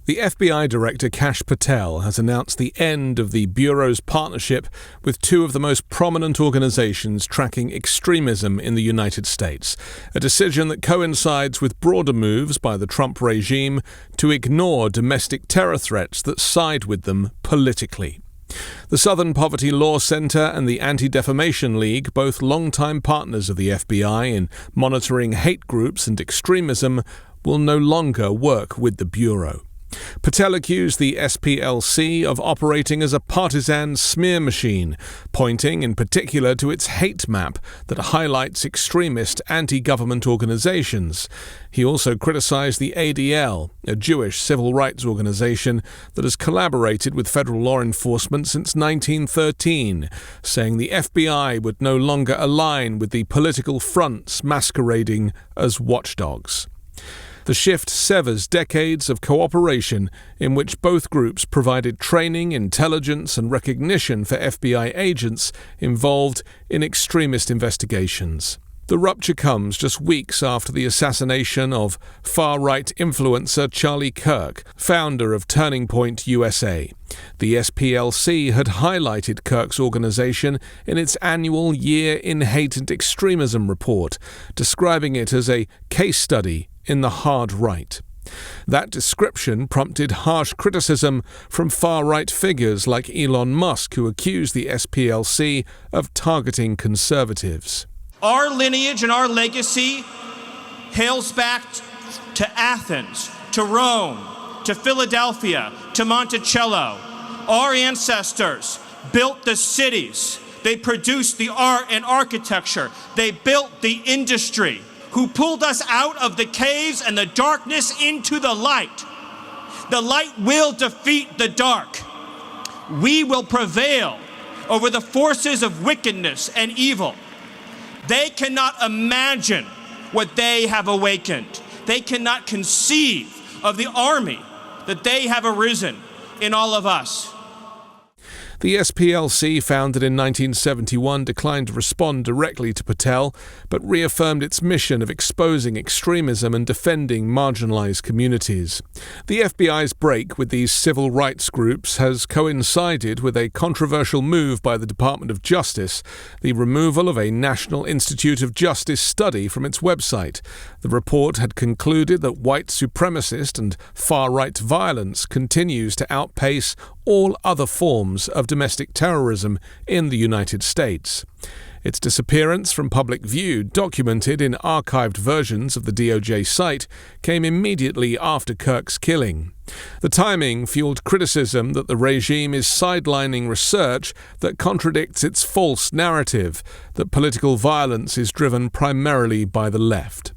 The FBI Director Kash Patel has announced the end of the Bureau's partnership with two of the most prominent organizations tracking extremism in the United States, a decision that coincides with broader moves by the Trump regime to ignore domestic terror threats that side with them politically. The Southern Poverty Law Center and the Anti-Defamation League, both longtime partners of the FBI in monitoring hate groups and extremism, will no longer work with the Bureau. Patel accused the SPLC of operating as a partisan smear machine, pointing in particular to its hate map that highlights extremist anti-government organizations. He also criticized the ADL, a Jewish civil rights organization that has collaborated with federal law enforcement since 1913, saying the FBI would no longer align with the political fronts masquerading as watchdogs. The shift severs decades of cooperation in which both groups provided training, intelligence, and recognition for FBI agents involved in extremist investigations. The rupture comes just weeks after the assassination of far-right influencer Charlie Kirk, founder of Turning Point USA. The SPLC had highlighted Kirk's organization in its annual Year in Hate and Extremism report, describing it as a case study in the hard right. That description prompted harsh criticism from far-right figures like Elon Musk, who accused the SPLC of targeting conservatives. Our lineage and our legacy hails back to Athens, to Rome, to Philadelphia, to Monticello. Our ancestors built the cities. They produced the art and architecture. They built the industry, who pulled us out of the caves and the darkness into the light. The light will defeat the dark. We will prevail over the forces of wickedness and evil. They cannot imagine what they have awakened. They cannot conceive of the army that they have arisen in all of us. The SPLC, founded in 1971, declined to respond directly to Patel, but reaffirmed its mission of exposing extremism and defending marginalized communities. The FBI's break with these civil rights groups has coincided with a controversial move by the Department of Justice, the removal of a National Institute of Justice study from its website. The report had concluded that white supremacist and far-right violence continues to outpace all other forms of domestic terrorism in the United States. Its disappearance from public view, documented in archived versions of the DOJ site, came immediately after Kirk's killing. The timing fueled criticism that the regime is sidelining research that contradicts its false narrative that political violence is driven primarily by the left.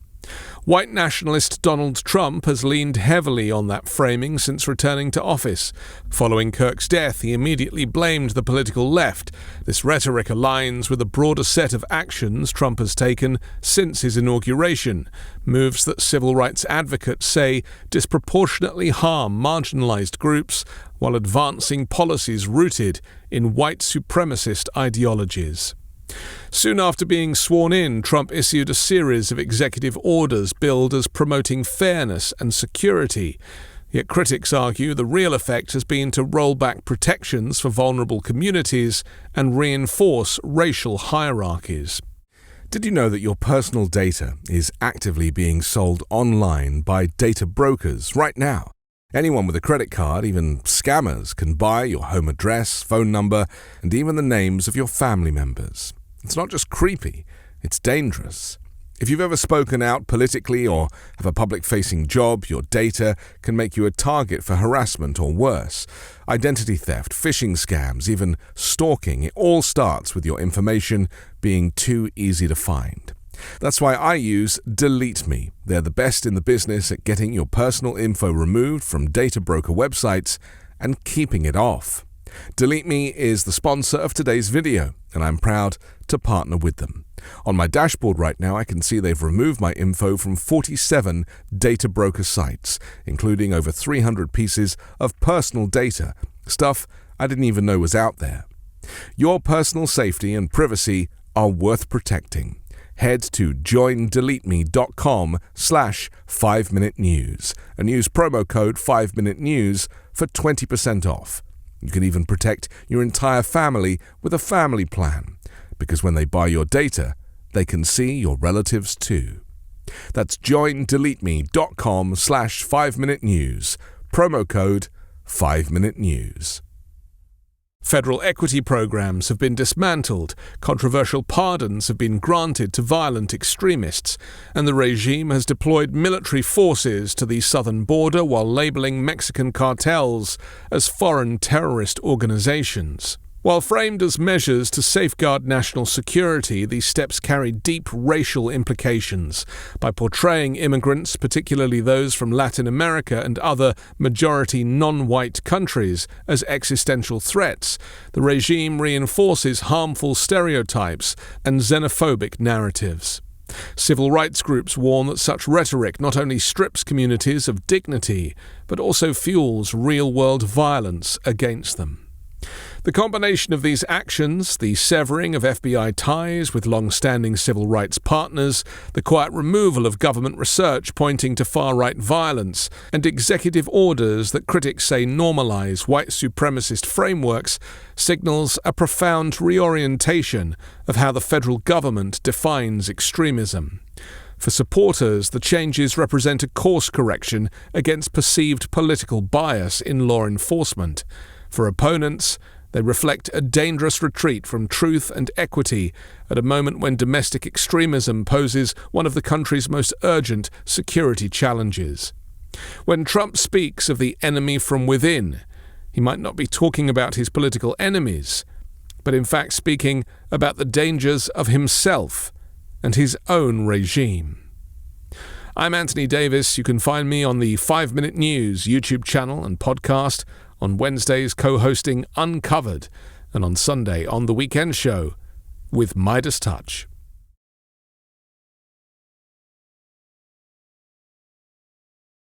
White nationalist Donald Trump has leaned heavily on that framing since returning to office. Following Kirk's death, he immediately blamed the political left. This rhetoric aligns with a broader set of actions Trump has taken since his inauguration, moves that civil rights advocates say disproportionately harm marginalized groups while advancing policies rooted in white supremacist ideologies. Soon after being sworn in, Trump issued a series of executive orders billed as promoting fairness and security. Yet critics argue the real effect has been to roll back protections for vulnerable communities and reinforce racial hierarchies. Did you know that your personal data is actively being sold online by data brokers right now? Anyone with a credit card, even scammers, can buy your home address, phone number, and even the names of your family members. It's not just creepy, it's dangerous. If you've ever spoken out politically or have a public-facing job, your data can make you a target for harassment or worse. Identity theft, phishing scams, even stalking, it all starts with your information being too easy to find. That's why I use Delete Me. They're the best in the business at getting your personal info removed from data broker websites and keeping it off. Delete Me is the sponsor of today's video, and I'm proud to partner with them. On my dashboard right now, I can see they've removed my info from 47 data broker sites, including over 300 pieces of personal data, stuff I didn't even know was out there. Your personal safety and privacy are worth protecting. head to joindeleteme.com/5minutenews and use promo code 5minutenews for 20% off. You can even protect your entire family with a family plan, because when they buy your data, they can see your relatives too. That's joindeleteme.com/5minutenews, promo code 5minutenews. Federal equity programs have been dismantled, controversial pardons have been granted to violent extremists, and the regime has deployed military forces to the southern border while labeling Mexican cartels as foreign terrorist organizations. While framed as measures to safeguard national security, these steps carry deep racial implications. By portraying immigrants, particularly those from Latin America and other majority non-white countries, as existential threats, the regime reinforces harmful stereotypes and xenophobic narratives. Civil rights groups warn that such rhetoric not only strips communities of dignity, but also fuels real-world violence against them. The combination of these actions, the severing of FBI ties with long-standing civil rights partners, the quiet removal of government research pointing to far-right violence, and executive orders that critics say normalize white supremacist frameworks, signals a profound reorientation of how the federal government defines extremism. For supporters, the changes represent a course correction against perceived political bias in law enforcement. For opponents, they reflect a dangerous retreat from truth and equity at a moment when domestic extremism poses one of the country's most urgent security challenges. When Trump speaks of the enemy from within, he might not be talking about his political enemies, but in fact speaking about the dangers of himself and his own regime. I'm Anthony Davis. You can find me on the 5 Minute News YouTube channel and podcast, on Wednesdays co-hosting Uncovered, and on Sunday on The Weekend Show with Midas Touch.